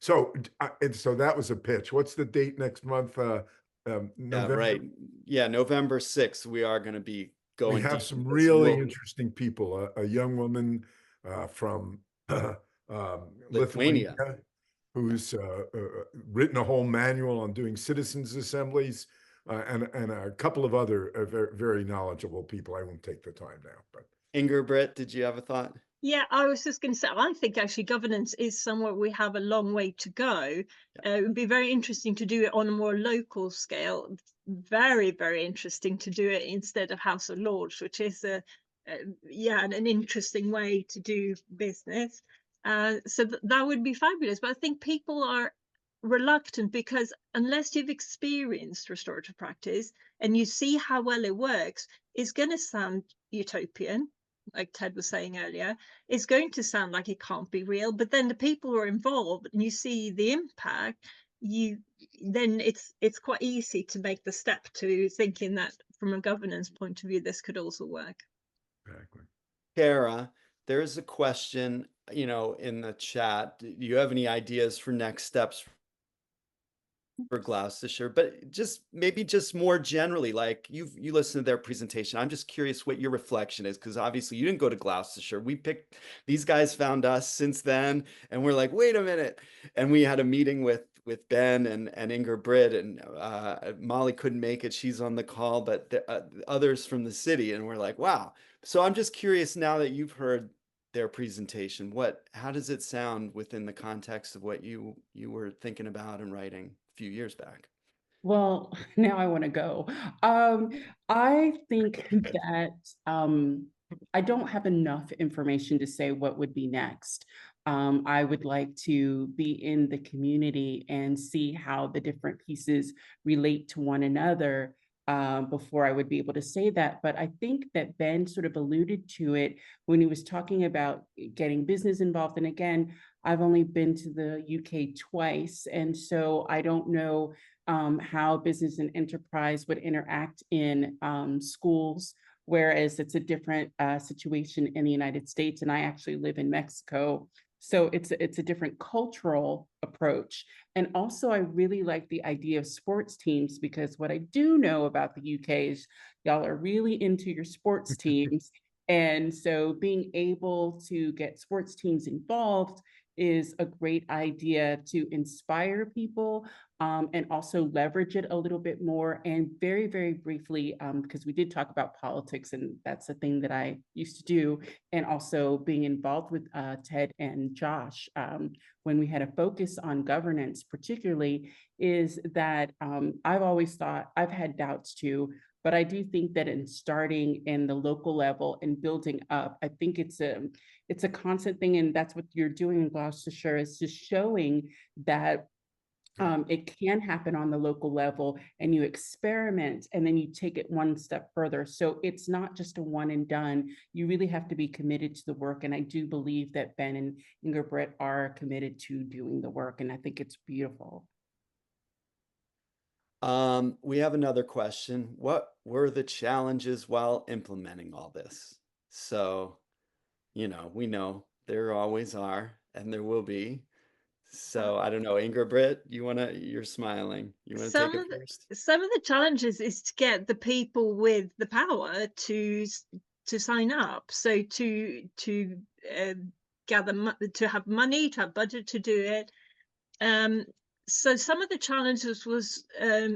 So that was a pitch. What's the date next month? Yeah, November. right. Yeah, November 6th, we are going to be We going have deep some into this. really interesting people. A young woman from Lithuania. Lithuania who's written a whole manual on doing citizens assemblies, and a couple of other very, very knowledgeable people. I won't take the time now, but Inger, Brit, did you have a thought? yeah, I was just going to say, I think actually governance is somewhere we have a long way to go. It would be very interesting to do it on a more local scale. Very, very interesting to do it instead of House of Lords, which is an interesting way to do business. So that would be fabulous. But I think people are reluctant because unless you've experienced restorative practice and you see how well it works, it's going to sound utopian, like Ted was saying earlier. It's going to sound like it can't be real, but then the people who are involved and you see the impact, then it's quite easy to make the step to thinking that from a governance point of view, this could also work. exactly. Kerra, there is a question, in the chat. Do you have any ideas for next steps for Gloucestershire? But maybe just more generally, like you listened to their presentation. I'm just curious what your reflection is, because obviously you didn't go to Gloucestershire. These guys found us since then, and we're like, wait a minute. And we had a meeting with Ben and Inger Brit, and Molly couldn't make it. She's on the call, but others from the city, and we're like, wow. So I'm just curious, now that you've heard their presentation, how does it sound within the context of what you were thinking about and writing a few years back? Well, now I want to go. I think that I don't have enough information to say what would be next. I would like to be in the community and see how the different pieces relate to one another before I would be able to say that. But I think that Ben sort of alluded to it when he was talking about getting business involved. And again, I've only been to the UK twice, and so I don't know how business and enterprise would interact in schools, whereas it's a different situation in the United States. And I actually live in Mexico. So it's a different cultural approach. And also, I really like the idea of sports teams, because what I do know about the UK is y'all are really into your sports teams. And so being able to get sports teams involved is a great idea to inspire people, and also leverage it a little bit more. And very, very briefly, because we did talk about politics, and that's a thing that I used to do, and also being involved with Ted and Josh when we had a focus on governance, particularly, is that I've always thought, I've had doubts too, but I do think that in starting in the local level and building up, I think it's a constant thing. And that's what you're doing in Gloucestershire, is just showing that it can happen on the local level, and you experiment and then you take it one step further. So it's not just a one and done. You really have to be committed to the work. And I do believe that Ben and Inger Brit are committed to doing the work. And I think it's beautiful. We have another question. What were the challenges while implementing all this? So, we know there always are, and there will be. Uh, So I don't know, Ingrid, Brit, you're smiling. You wanna take Some it of first? some of the challenges is to get the people with the power to sign up. So to uh, to have money, to have budget to do it. Um, so some of the challenges was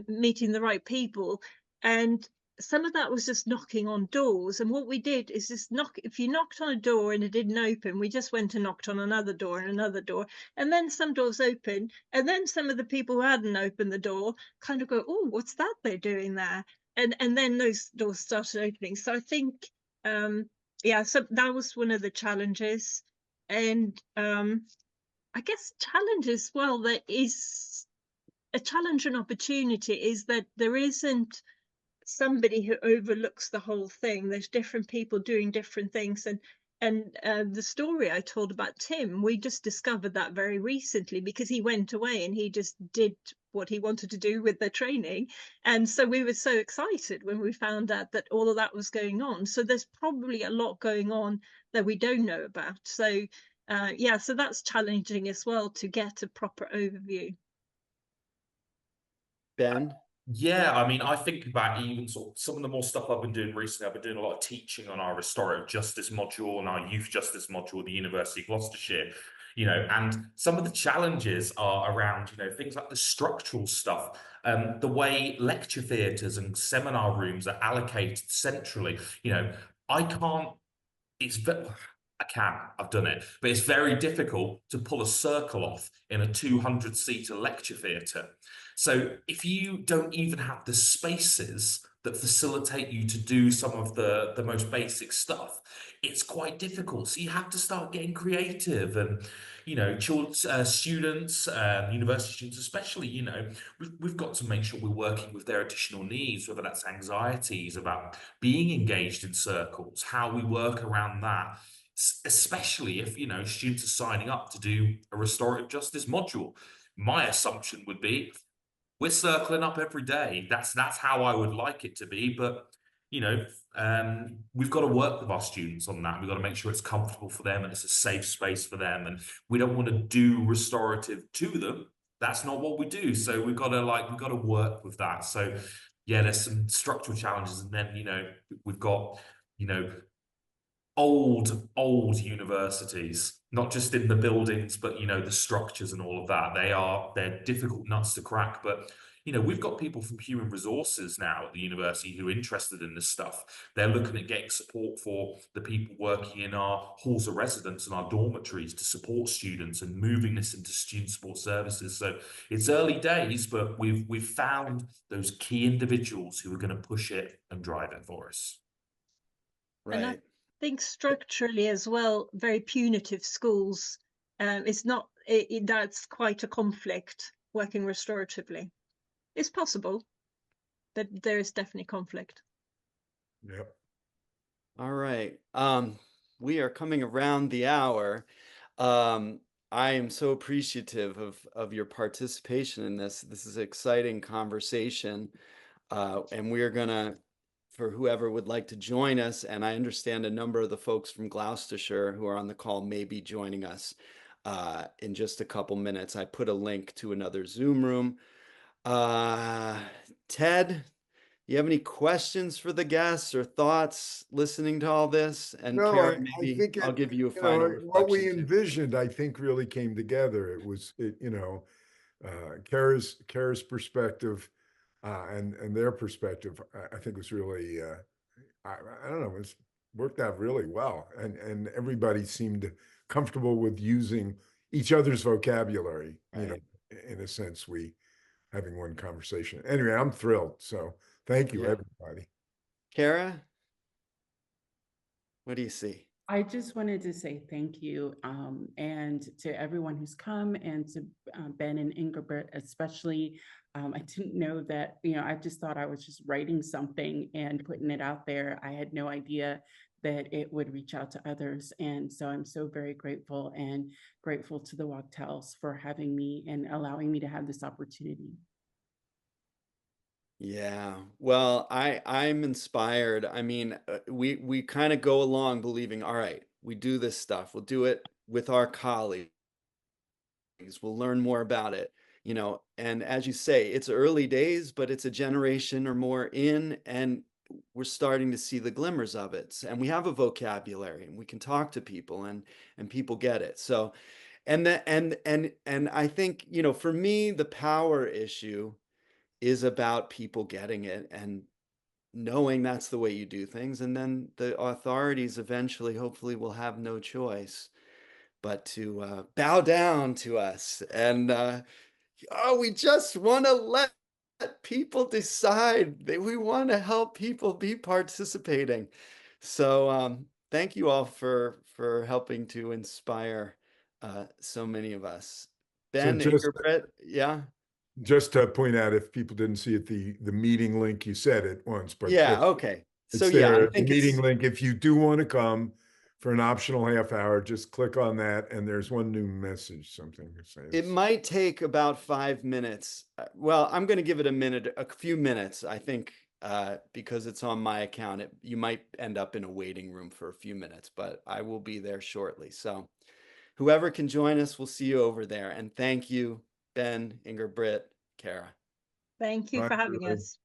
meeting the right people, and some of that was just knocking on doors. And what we did is just knock. If you knocked on a door and it didn't open, we just went and knocked on another door and another door, and then some doors open, and then some of the people who hadn't opened the door kind of go, "Oh, what's that they're doing there?" And then those doors started opening. So I think, yeah, so that was one of the challenges, and I guess challenge as well, that is a challenge and opportunity, is that there isn't somebody who overlooks the whole thing. There's different people doing different things, and the story I told about Tim, we just discovered that very recently because he went away and he just did what he wanted to do with the training. And so we were so excited when we found out that all of that was going on. So there's probably a lot going on that we don't know about. So yeah, so that's challenging as well, to get a proper overview. Ben? Yeah, I mean, I think about even sort of some of the more stuff I've been doing recently. I've been doing a lot of teaching on our restorative justice module and our youth justice module at the University of Gloucestershire, and some of the challenges are around, things like the structural stuff, the way lecture theatres and seminar rooms are allocated centrally. I can't it's I can, I've done it, but it's very difficult to pull a circle off in a 200-seater lecture theatre. So if you don't even have the spaces that facilitate you to do some of the most basic stuff, it's quite difficult. So you have to start getting creative, and students, university students especially, we've got to make sure we're working with their additional needs, whether that's anxieties about being engaged in circles, how we work around that, especially if, students are signing up to do a restorative justice module. My assumption would be we're circling up every day. That's how I would like it to be. But you know, we've got to work with our students on that. We've got to make sure it's comfortable for them and it's a safe space for them. And we don't want to do restorative to them. That's not what we do. So we've got to work with that. So yeah, there's some structural challenges, and then we've got you know old universities, not just in the buildings, but the structures and all of that. They're difficult nuts to crack. But we've got people from human resources now at the university who are interested in this stuff. They're looking at getting support for the people working in our halls of residence and our dormitories to support students and moving this into student support services. So it's early days, but we've found those key individuals who are going to push it and drive it for us. And I Right. think structurally as well, very punitive schools, it's not, that's quite a conflict working restoratively. It's possible, but there is definitely conflict. Yep. All right. We are coming around the hour. Um, I am so appreciative of your participation in this. This is an exciting conversation. And we are gonna, for whoever would like to join us, and I understand a number of the folks from Gloucestershire who are on the call may be joining us in just a couple minutes. I put a link to another Zoom room. Uh, Ted, you have any questions for the guests or thoughts listening to all this? And No, Kerra, I maybe think I'll it, give you a final what reflection we too. envisioned, I think really came together. Kara's perspective, and their perspective, I think was really, I don't know, it's worked out really well. And everybody seemed comfortable with using each other's vocabulary, Right. in a sense, we having one conversation. Anyway, I'm thrilled. So thank you, Yeah. everybody. Kerra, what do you see? I just wanted to say thank you, and to everyone who's come, and to Ben and Ingrid especially. I didn't know that, I just thought I was just writing something and putting it out there. I had no idea that it would reach out to others. And so I'm so very grateful, and grateful to the Wagtels for having me and allowing me to have this opportunity. Yeah. Well, I'm inspired. I mean, we kind of go along believing, all right, we do this stuff. We'll do it with our colleagues. We'll learn more about it, you know. And as you say, it's early days, but it's a generation or more in, and we're starting to see the glimmers of it. And we have a vocabulary, and we can talk to people, and people get it. So, and I think, you know, for me, the power issue is about people getting it and knowing that's the way you do things. And then the authorities eventually, hopefully, will have no choice but to bow down to us. And oh, we just want to let people decide. We want to help people be participating. So thank you all for helping to inspire so many of us. So Ben, Ingerbret, yeah. just to point out, if people didn't see it, the meeting link, you said it once, but Yeah, okay. So it's yeah, I there, the think meeting it's link. If you do want to come for an optional half hour, just click on that, and there's one new message, something that it says, might take about 5 minutes. Well, I'm going to give it a few minutes, I think, because it's on my account. You might end up in a waiting room for a few minutes, but I will be there shortly. So whoever can join us, we'll see you over there. And thank you, Ben, Inger, Britt, Kara. Thank you bye, for having everybody. us.